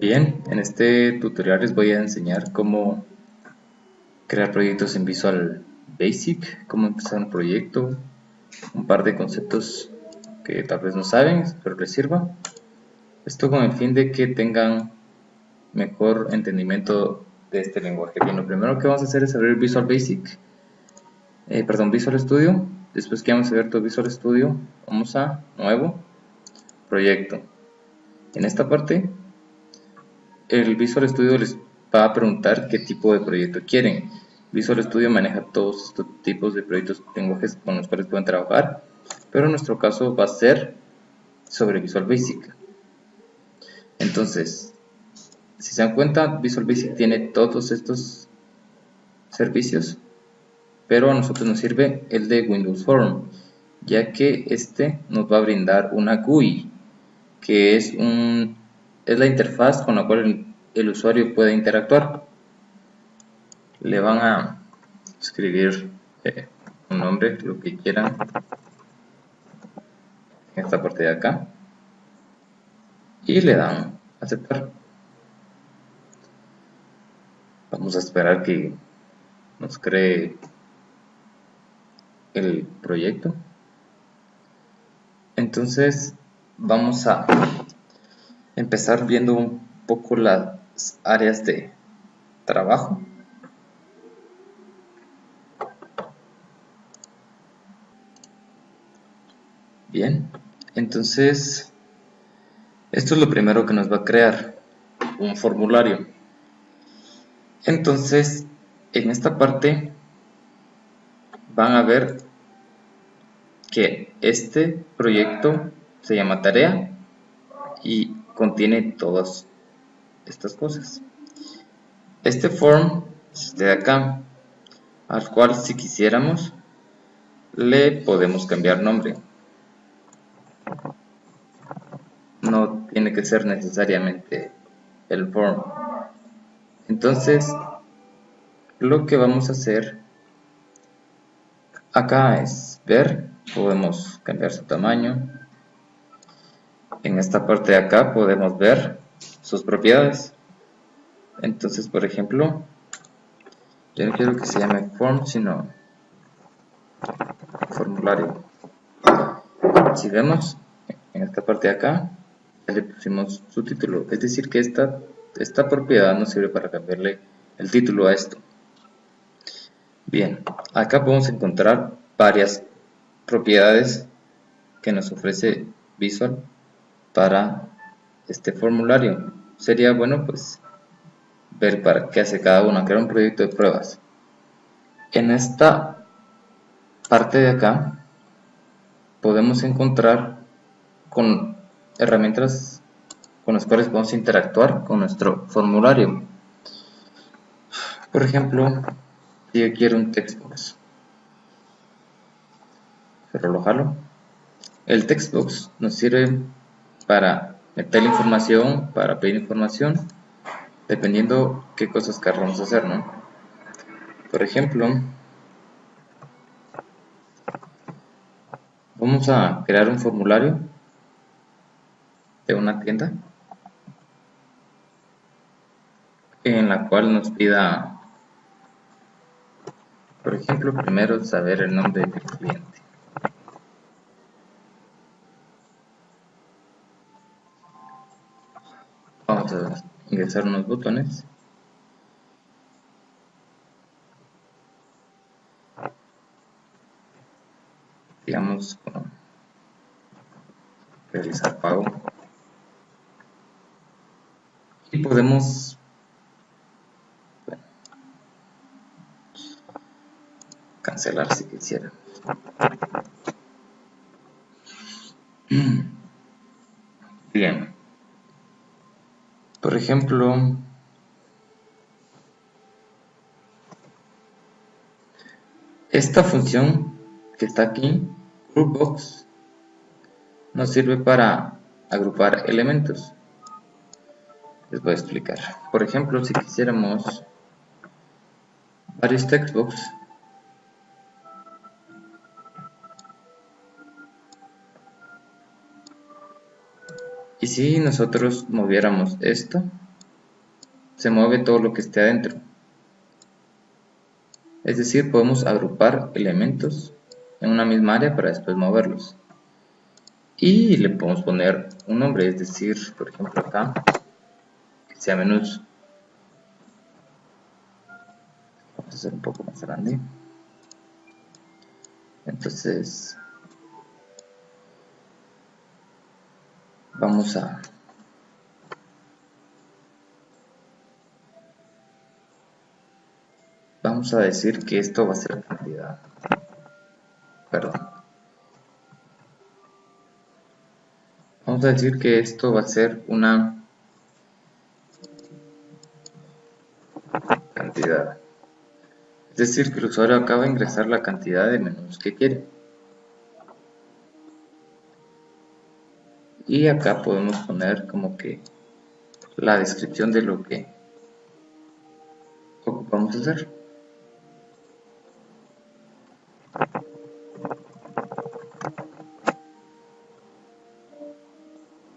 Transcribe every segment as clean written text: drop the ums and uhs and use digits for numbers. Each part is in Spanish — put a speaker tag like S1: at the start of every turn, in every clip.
S1: Bien, en este tutorial les voy a enseñar cómo crear proyectos en Visual Basic, cómo empezar un proyecto, un par de conceptos que tal vez no saben, espero les sirva. Esto con el fin de que tengan mejor entendimiento de este lenguaje. Bien, lo primero que vamos a hacer es abrir Visual Basic, Visual Studio. Después que vamos a ver todo Visual Studio, vamos a Nuevo, Proyecto. En esta parte el Visual Studio les va a preguntar qué tipo de proyecto quieren. Visual Studio maneja todos estos tipos de proyectos, lenguajes con los cuales pueden trabajar, pero en nuestro caso va a ser sobre Visual Basic. Entonces, si se dan cuenta, Visual Basic tiene todos estos servicios, pero a nosotros nos sirve el de Windows Form, ya que este nos va a brindar una GUI, que es la interfaz con la cual el usuario puede interactuar. Le van a escribir un nombre, lo que quieran, en esta parte de acá, y le dan aceptar. Vamos a esperar que nos cree el proyecto. Entonces vamos a empezar viendo un poco las áreas de trabajo. Bien, entonces esto es lo primero que nos va a crear, un formulario. Entonces en esta parte van a ver que este proyecto se llama tarea y contiene todas estas cosas. Este form es de acá, al cual si quisiéramos le podemos cambiar nombre. No tiene que ser necesariamente el form. Entonces lo que vamos a hacer acá es ver, podemos cambiar su tamaño. En esta parte de acá podemos ver sus propiedades. Entonces, por ejemplo, yo no quiero que se llame form, sino formulario. Si vemos en esta parte de acá, ya le pusimos su título. Es decir que esta propiedad nos sirve para cambiarle el título a esto. Bien, acá podemos encontrar varias propiedades que nos ofrece Visual para este formulario. Sería bueno pues ver para qué hace cada una, crear un proyecto de pruebas. En esta parte de acá podemos encontrar con herramientas con las cuales podemos interactuar con nuestro formulario. Por ejemplo, si yo quiero un textbox, pero lo jalo. El textbox nos sirve para meter la información, para pedir información, dependiendo qué cosas queramos hacer, ¿no? Por ejemplo, vamos a crear un formulario de una tienda en la cual nos pida, por ejemplo, primero saber el nombre del cliente. Vamos a ingresar unos botones. Digamos, realizar pago. Y podemos, bueno, cancelar si quisiera. Bien. Por ejemplo, esta función que está aquí, groupbox, nos sirve para agrupar elementos. Les voy a explicar. Por ejemplo, si quisiéramos varios textbox, y si nosotros moviéramos esto, se mueve todo lo que esté adentro. Es decir, podemos agrupar elementos en una misma área para después moverlos. Y le podemos poner un nombre, es decir, por ejemplo acá, que sea menús. Vamos a hacer un poco más grande. Entonces, vamos a decir que esto va a ser cantidad. Perdón. Vamos a decir que esto va a ser una cantidad. Es decir, que el usuario acaba de ingresar la cantidad de menús que quiere. Y acá podemos poner como que la descripción de lo que ocupamos hacer.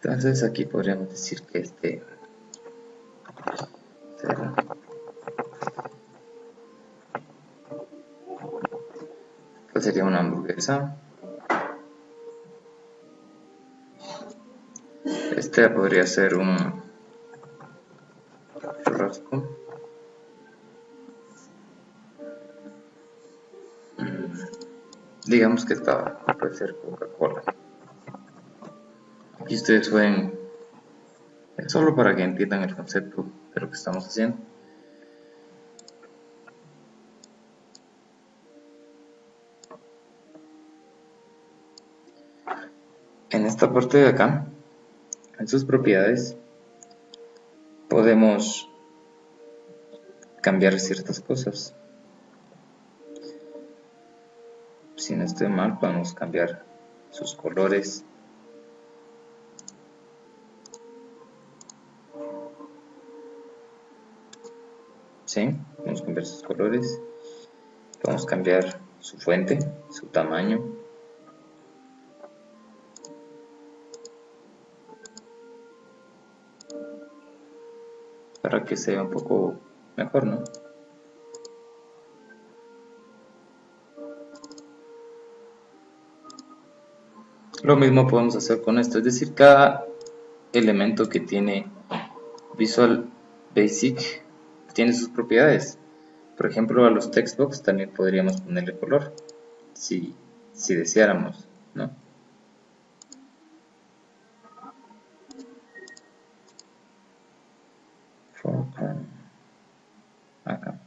S1: Entonces aquí podríamos decir que este sería una hamburguesa. Este podría ser un churrasco. Digamos que esta puede ser Coca-Cola. Aquí ustedes pueden, es solo para que entiendan el concepto de lo que estamos haciendo. En esta parte de acá, en sus propiedades, podemos cambiar ciertas cosas. Si no estoy mal, podemos cambiar sus colores. ¿Sí? Podemos cambiar sus colores. Podemos cambiar su fuente, su tamaño. Para que se vea un poco mejor, ¿no? Lo mismo podemos hacer con esto, es decir, cada elemento que tiene Visual Basic tiene sus propiedades. Por ejemplo, a los textbox también podríamos ponerle color, si deseáramos, ¿no? Acá.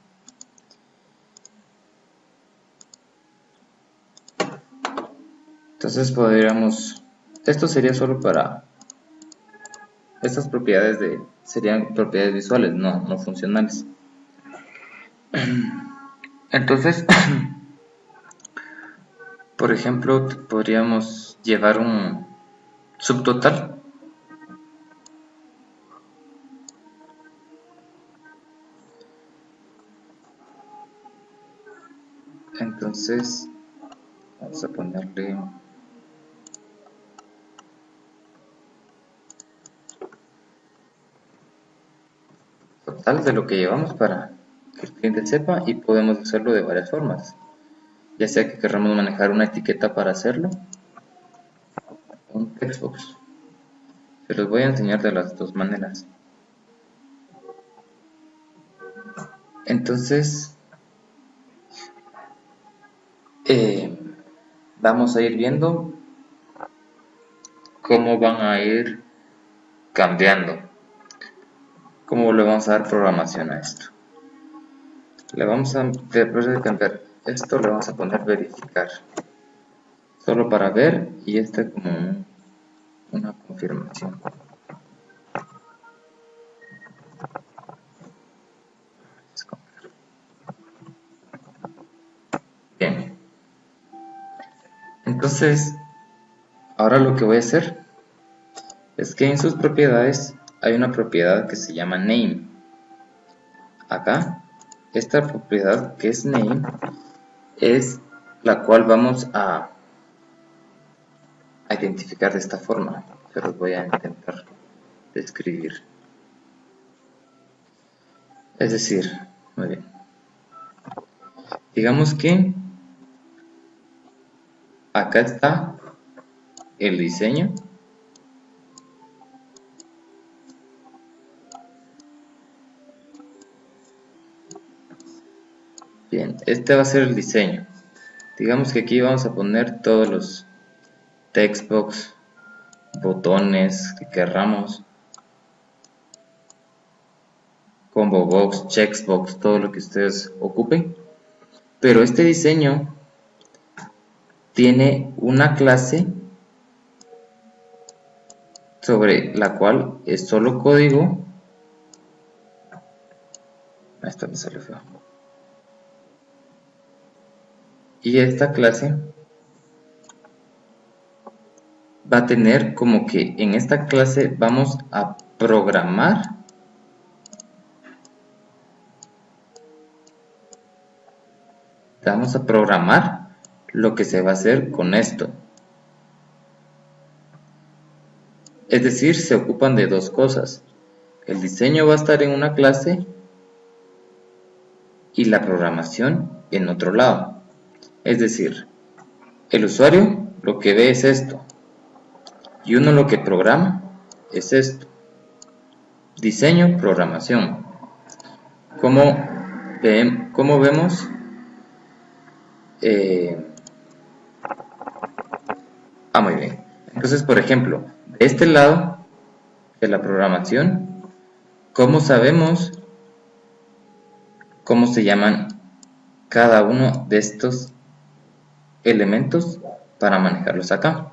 S1: Entonces podríamos, esto sería solo para, estas propiedades serían propiedades visuales, no funcionales. Entonces, por ejemplo, podríamos llevar un subtotal. Entonces, vamos a ponerle total de lo que llevamos para que el cliente sepa, y podemos hacerlo de varias formas. Ya sea que queramos manejar una etiqueta para hacerlo, un textbox. Se los voy a enseñar de las dos maneras. Entonces, vamos a ir viendo cómo van a ir cambiando, cómo le vamos a dar programación a esto. Le vamos a, después de cambiar esto, le vamos a poner verificar, solo para ver, y este como una confirmación. Bien, entonces ahora lo que voy a hacer es que en sus propiedades hay una propiedad que se llama name. Acá, esta propiedad que es name es la cual vamos a identificar de esta forma. Se los voy a intentar describir. Es decir, muy bien, digamos que acá está el diseño. Bien, este va a ser el diseño. Digamos que aquí vamos a poner todos los textbox, botones que querramos, combo box, checkbox, todo lo que ustedes ocupen. Pero este diseño tiene una clase sobre la cual es solo código. Esto me sale feo. Y esta clase va a tener como que en esta clase vamos a programar lo que se va a hacer con esto. Es decir, se ocupan de dos cosas. El diseño va a estar en una clase y la programación en otro lado. Es decir, el usuario lo que ve es esto y uno lo que programa es esto. Diseño, programación. ¿Cómo vemos? Muy bien. Entonces, por ejemplo, de este lado de la programación, ¿cómo sabemos cómo se llaman cada uno de estos elementos para manejarlos acá?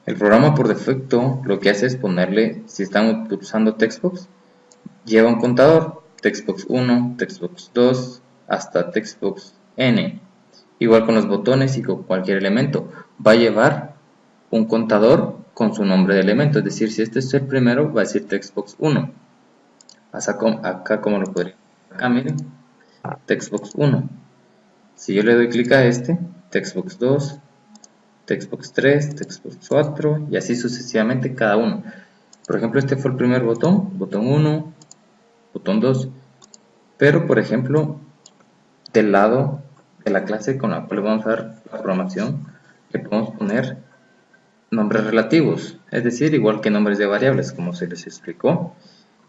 S1: El programa por defecto lo que hace es ponerle, si están usando textbox, lleva un contador, textbox 1, textbox 2, hasta textbox n. Igual con los botones y con cualquier elemento, va a llevar un contador con su nombre de elemento, es decir, si este es el primero, va a decir textbox 1. Acá como lo podría, acá miren, textbox 1. Si yo le doy clic a este, textbox 2, textbox 3, textbox 4 y así sucesivamente cada uno. Por ejemplo, este fue el primer botón, botón 1, botón 2, pero por ejemplo, del lado de la clase con la cual vamos a dar la programación, le podemos poner nombres relativos, es decir, igual que nombres de variables, como se les explicó.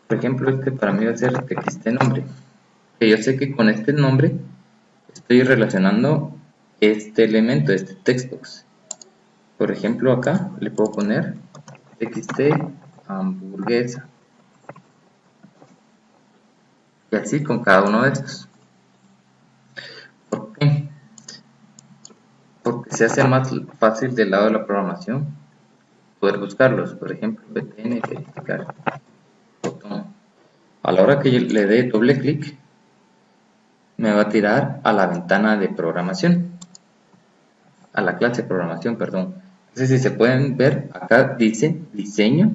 S1: Por ejemplo, este para mí va a ser txt-nombre, que yo sé que con este nombre estoy relacionando este elemento, este textbox. Por ejemplo, acá le puedo poner txt hamburguesa. Y así con cada uno de estos. ¿Por qué? Porque se hace más fácil del lado de la programación poder buscarlos. Por ejemplo, btn, verificar, botón. A la hora que yo le dé doble clic, me va a tirar a la ventana de programación. A la clase de programación, perdón. Entonces, si se pueden ver, acá dice diseño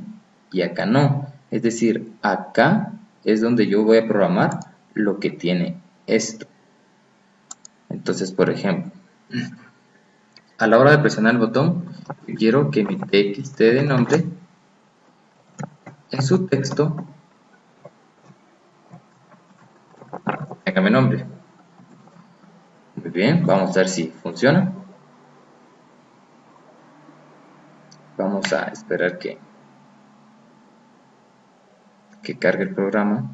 S1: y acá no. Es decir, acá es donde yo voy a programar lo que tiene esto. Entonces, por ejemplo, a la hora de presionar el botón, quiero que mi txt de nombre en su texto tenga mi nombre. Muy bien, vamos a ver si funciona. Vamos a esperar que cargue el programa.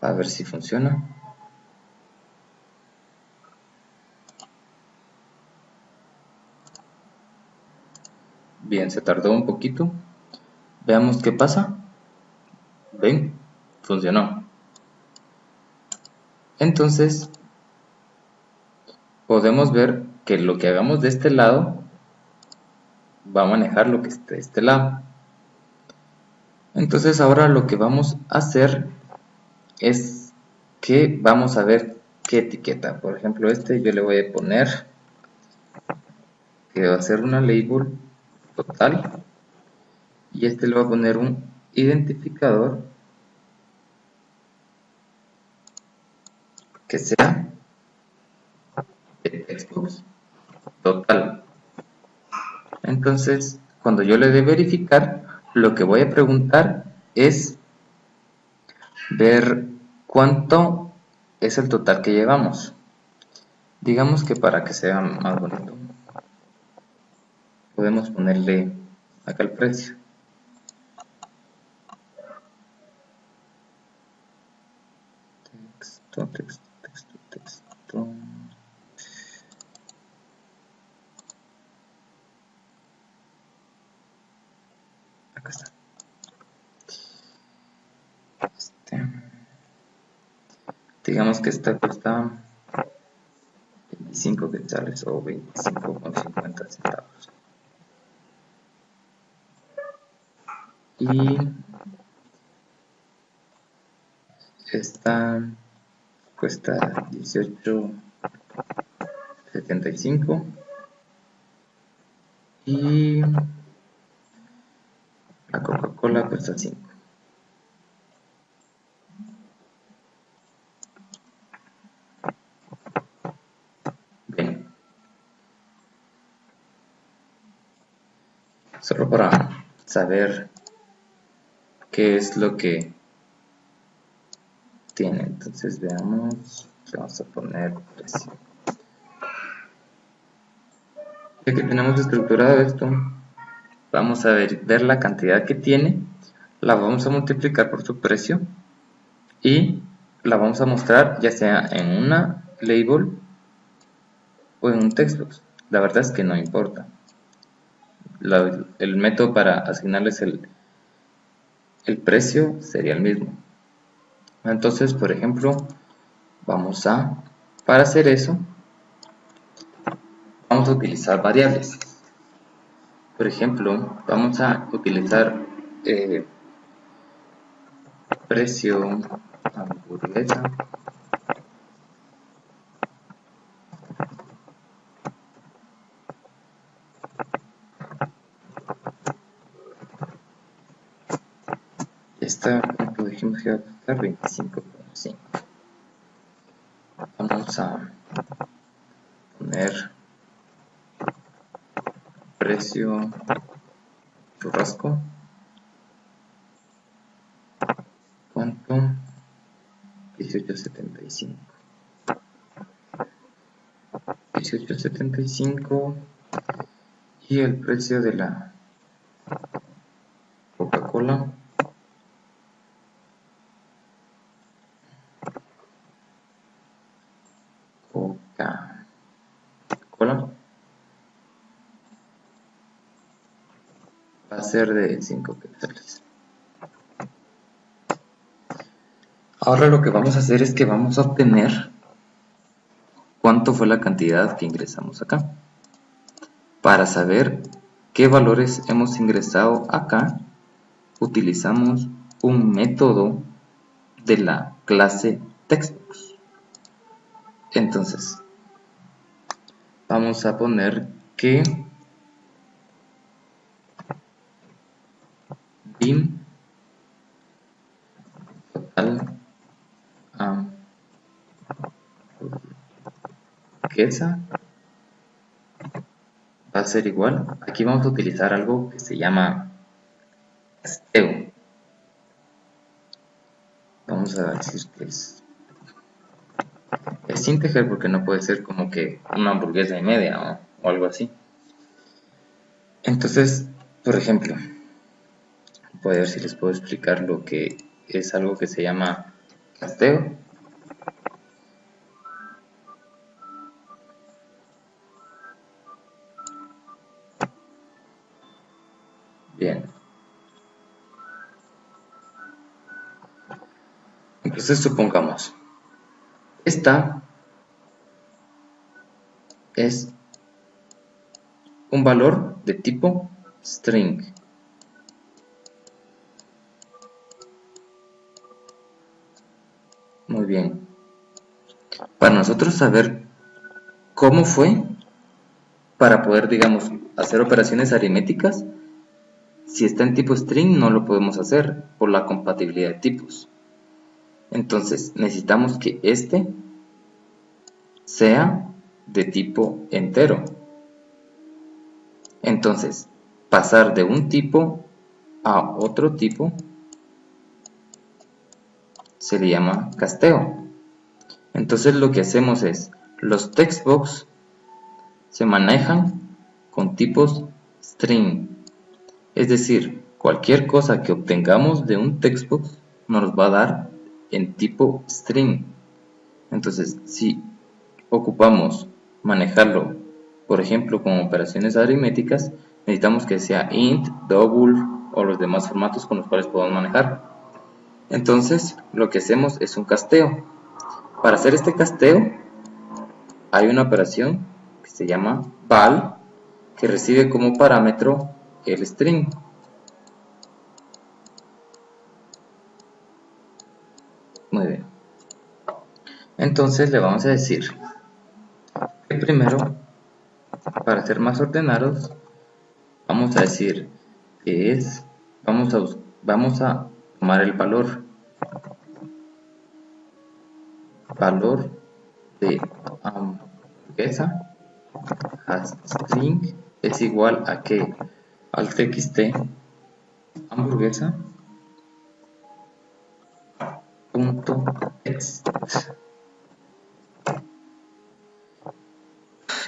S1: A ver si funciona. Bien, se tardó un poquito. Veamos qué pasa. ¿Ven? Funcionó. Entonces, podemos ver que lo que hagamos de este lado va a manejar lo que esté de este lado. Entonces, ahora lo que vamos a hacer es que vamos a ver qué etiqueta. Por ejemplo, este yo le voy a poner que va a ser una label total y este le voy a poner un identificador que sea de textbox total. Entonces, cuando yo le dé verificar, lo que voy a preguntar es ver cuánto es el total que llevamos. Digamos que para que sea más bonito, podemos ponerle acá el precio. Texto. Acá está. Digamos que esta cuesta 25 quetzales o 25,50 centavos. Y esta cuesta 18,75 y la Coca-Cola cuesta 5. Bien, solo para saber qué es lo que tiene, entonces veamos, vamos a poner precio. Ya que tenemos estructurado esto, vamos a ver la cantidad que tiene, la vamos a multiplicar por su precio y la vamos a mostrar ya sea en una label o en un textbox. La verdad es que no importa. El método para asignarles el precio sería el mismo. Entonces, por ejemplo, para hacer eso, vamos a utilizar variables. Por ejemplo, vamos a utilizar precio hamburguesa esta, como dijimos que va a costar 25,5. Vamos a poner precio churrasco, ¿cuánto? 18,75. 18,75 y el precio de la Coca-Cola va a ser de 5 quetzales. Ahora lo que vamos a hacer es que vamos a obtener cuánto fue la cantidad que ingresamos acá. Para saber qué valores hemos ingresado acá, utilizamos un método de la clase textbox. Entonces, vamos a poner que dim total hamburguesa va a ser igual. Aquí vamos a utilizar algo que se llama casteo. Vamos a decir que es integer porque no puede ser como que una hamburguesa y media o algo así. Entonces, por ejemplo, voy a ver si les puedo explicar lo que es algo que se llama casteo. Bien. Entonces supongamos, esta es un valor de tipo string. Muy bien. Para nosotros saber cómo fue, para poder, digamos, hacer operaciones aritméticas, si está en tipo string no lo podemos hacer por la compatibilidad de tipos. Entonces necesitamos que este sea de tipo entero. Entonces, pasar de un tipo a otro tipo se le llama casteo. Entonces lo que hacemos es, los textbox se manejan con tipos string. Es decir, cualquier cosa que obtengamos de un textbox nos va a dar en tipo string. Entonces, si ocupamos manejarlo, por ejemplo, con operaciones aritméticas, necesitamos que sea int, double o los demás formatos con los cuales podamos manejar. Entonces, lo que hacemos es un casteo. Para hacer este casteo, hay una operación que se llama val, que recibe como parámetro el string. Muy bien. Entonces le vamos a decir que primero, para ser más ordenados, vamos a decir que es, vamos a tomar el valor de hamburguesa, string es igual a que al txt hamburguesa punto text.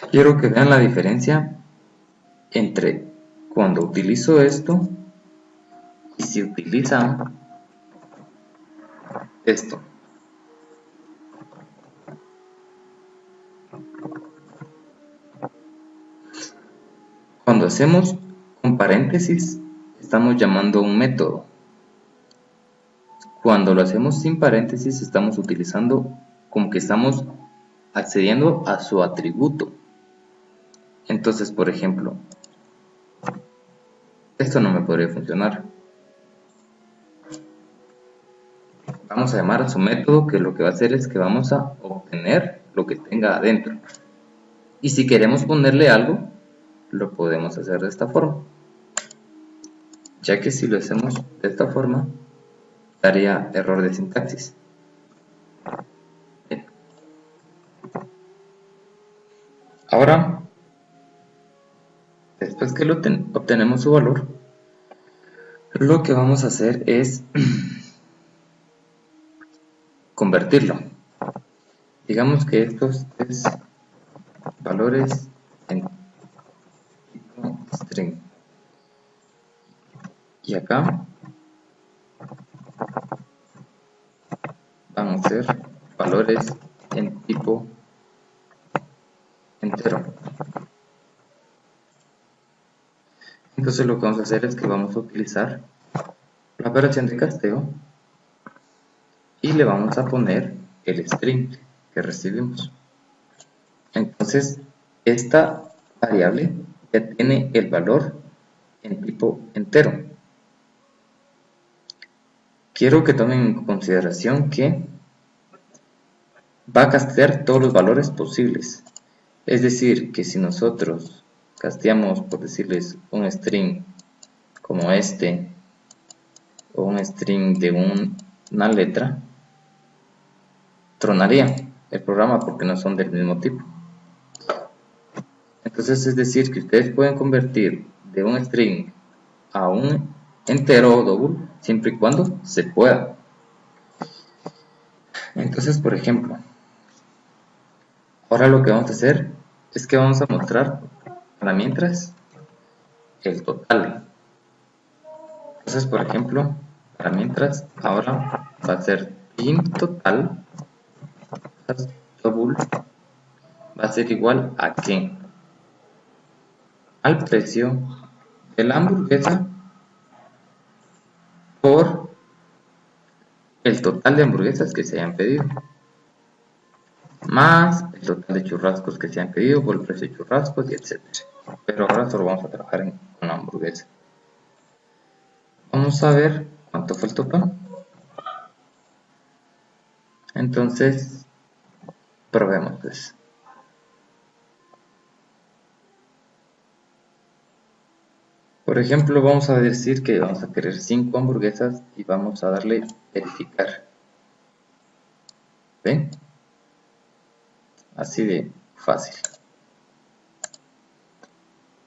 S1: Quiero que vean la diferencia entre cuando utilizo esto y si utilizan esto. Cuando hacemos con paréntesis, estamos llamando un método. Cuando lo hacemos sin paréntesis, estamos utilizando como que estamos accediendo a su atributo. Entonces, por ejemplo, esto no me podría funcionar. Vamos a llamar a su método, que lo que va a hacer es que vamos a obtener lo que tenga adentro. Y si queremos ponerle algo, lo podemos hacer de esta forma. Ya que si lo hacemos de esta forma, daría error de sintaxis. Bien. Ahora, después que obtenemos su valor, lo que vamos a hacer es convertirlo. Digamos que estos es valores en tipo string. Y acá van a ser valores en tipo entero. Entonces lo que vamos a hacer es que vamos a utilizar la operación de casteo y le vamos a poner el string que recibimos. Entonces esta variable ya tiene el valor en tipo entero. Quiero que tomen en consideración que va a castear todos los valores posibles. Es decir, que si nosotros casteamos, por decirles, un string como este, o un string de una letra, tronaría el programa porque no son del mismo tipo. Entonces es decir, que ustedes pueden convertir de un string a un entero o double siempre y cuando se pueda. Entonces, por ejemplo, ahora lo que vamos a hacer es que vamos a mostrar para mientras el total. Entonces, por ejemplo, para mientras ahora va a ser int total double va a ser igual a que al precio de la hamburguesa por el total de hamburguesas que se hayan pedido, más el total de churrascos que se hayan pedido por el precio de churrascos y etc. Pero ahora solo vamos a trabajar con la hamburguesa. Vamos a ver cuánto fue el total. Entonces, probemos pues. Por ejemplo, vamos a decir que vamos a querer 5 hamburguesas y vamos a darle verificar. ¿Ven? Así de fácil.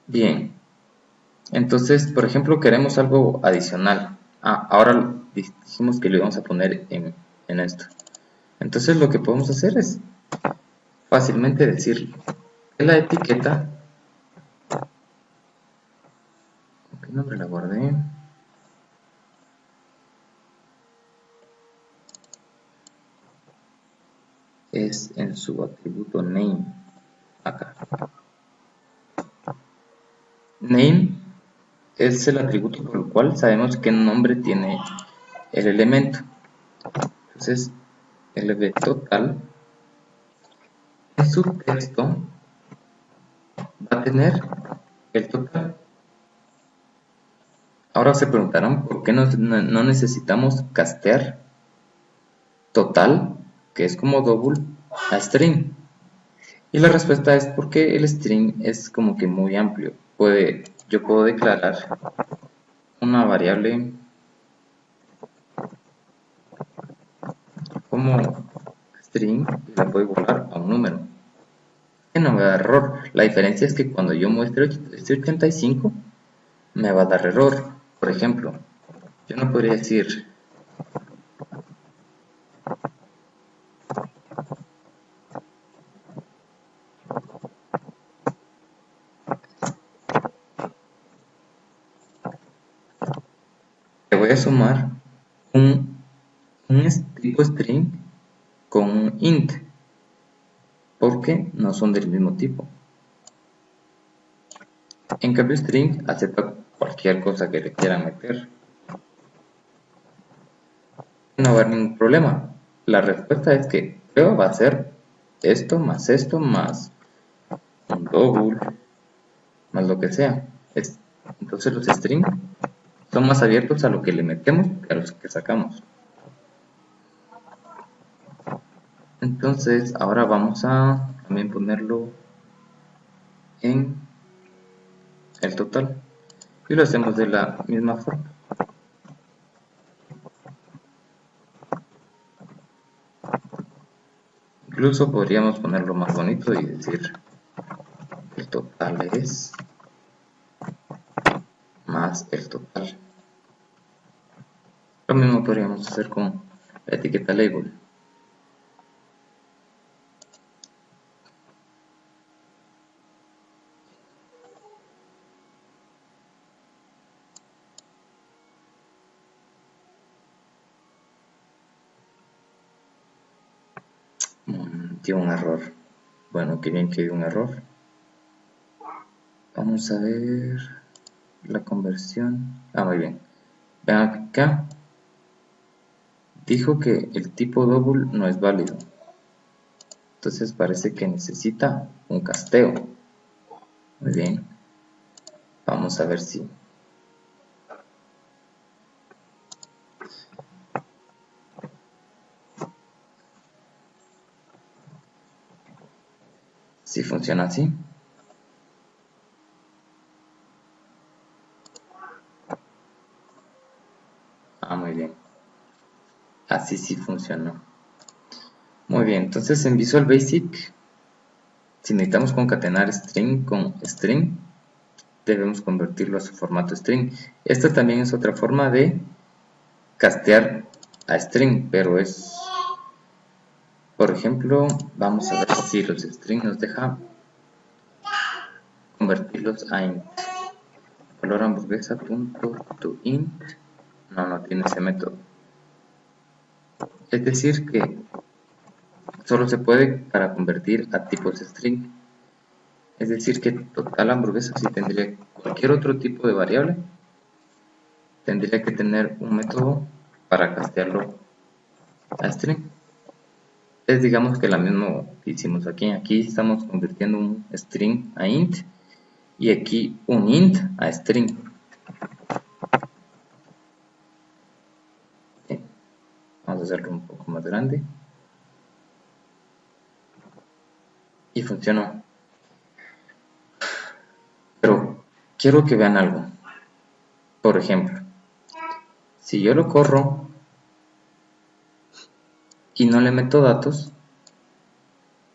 S1: Bien. Entonces, por ejemplo, queremos algo adicional. Ahora dijimos que lo íbamos a poner en en esto. Entonces lo que podemos hacer es fácilmente decir que la etiqueta, ¿qué nombre la guardé? Es en su atributo name, acá. Name es el atributo por el cual sabemos qué nombre tiene el elemento. Entonces, lb total en su texto va a tener el total. Ahora se preguntarán por qué no necesitamos castear total, que es como double, a string. Y la respuesta es porque el string es como que muy amplio. Yo puedo declarar una variable como string y la puedo igualar a un número. Que no me da error. La diferencia es que cuando yo muestre este 85 me va a dar error. Por ejemplo, yo no podría decir que voy a sumar un tipo string con un int, porque no son del mismo tipo. En cambio, string acepta cualquier cosa que le quieran meter. No va a haber ningún problema. La respuesta es que prueba va a ser esto más un double más lo que sea. Entonces los strings son más abiertos a lo que le metemos que a los que sacamos. Entonces ahora vamos a también ponerlo en el total y lo hacemos de la misma forma. Incluso podríamos ponerlo más bonito y decir el total es más el total. Lo mismo podríamos hacer con la etiqueta label. Dio un error. Bueno, qué bien que dio un error. Vamos a ver la conversión. Muy bien. Vean acá. Dijo que el tipo double no es válido. Entonces parece que necesita un casteo. Muy bien. Vamos a ver si funciona así. Muy bien. Así sí funcionó. Muy bien, entonces en Visual Basic, si necesitamos concatenar string con string, debemos convertirlo a su formato string. Esta también es otra forma de castear a string, pero es, por ejemplo, vamos a ver si los string nos deja convertirlos a int. Valor hamburguesa.toInt no tiene ese método. Es decir que solo se puede para convertir a tipos string. Es decir que total hamburguesa, si tendría cualquier otro tipo de variable, tendría que tener un método para castearlo a string. Es digamos que la misma que hicimos aquí. Aquí estamos convirtiendo un string a int y aquí un int a string. Vamos a hacerlo un poco más grande. Y funcionó. Pero quiero que vean algo. Por ejemplo, si yo lo corro y no le meto datos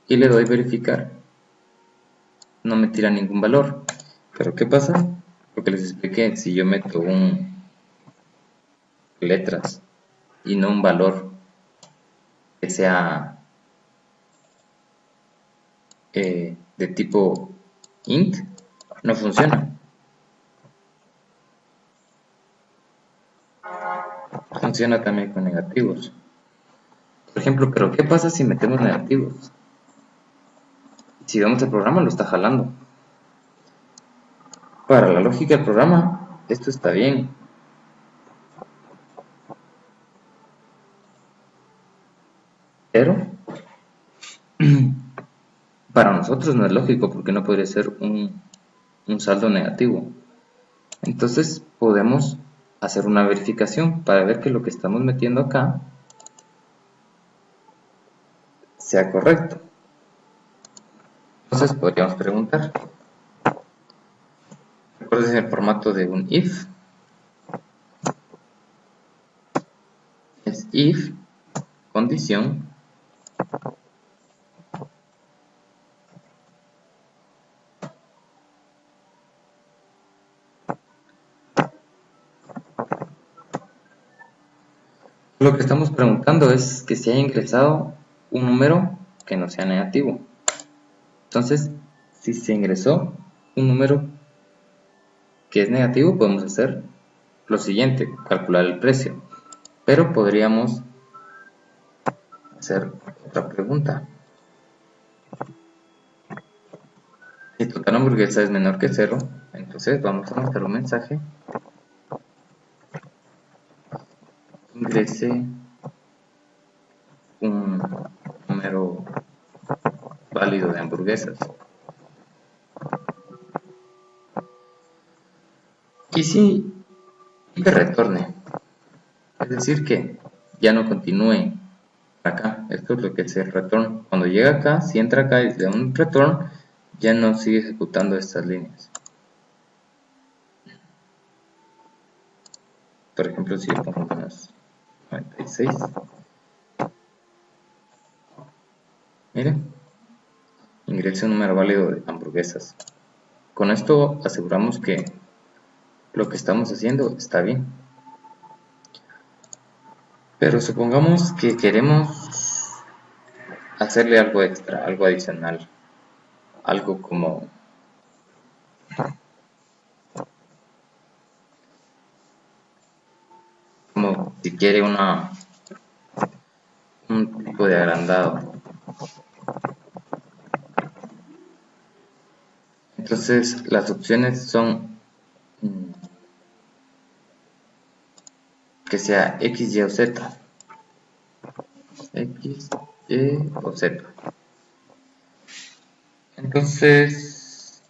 S1: y le doy verificar, no me tira ningún valor. Pero ¿qué pasa? Lo que les expliqué, si yo meto letras y no un valor que sea de tipo int, no funciona. Funciona también con negativos. Por ejemplo, pero ¿qué pasa si metemos negativos? Si vemos el programa, lo está jalando. Para la lógica del programa, esto está bien. Pero para nosotros no es lógico porque no podría ser un saldo negativo. Entonces podemos hacer una verificación para ver que lo que estamos metiendo acá sea correcto. Entonces podríamos preguntar, ¿recuerdas el formato de un if? Es if, condición, lo que estamos preguntando es que se haya ingresado un número que no sea negativo. Entonces, si se ingresó un número que es negativo, podemos hacer lo siguiente, calcular el precio. Pero podríamos hacer otra pregunta. Si total hamburguesa es menor que 0, entonces vamos a mostrar un mensaje. Ingrese un número válido de hamburguesas. Y si que retorne, es decir que ya no continúe acá. Esto es lo que es el return. Cuando llega acá, si entra acá y le da un return, ya no sigue ejecutando estas líneas. Por ejemplo, si yo pongo menos 96, miren, ingrese un número válido de hamburguesas. Con esto aseguramos que lo que estamos haciendo está bien. Pero supongamos que queremos hacerle algo extra, algo adicional, algo como si quiere un tipo de agrandado. Entonces las opciones son que sea X, Y o Z. X, Y o Z. Entonces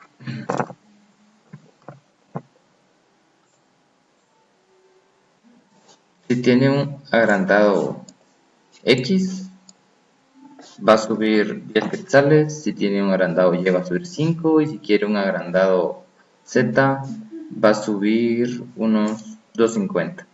S1: si tiene un agrandado X, va a subir 10 quetzales. Si tiene un agrandado Y, va a subir 5. Y si quiere un agrandado Z, va a subir unos 2.50.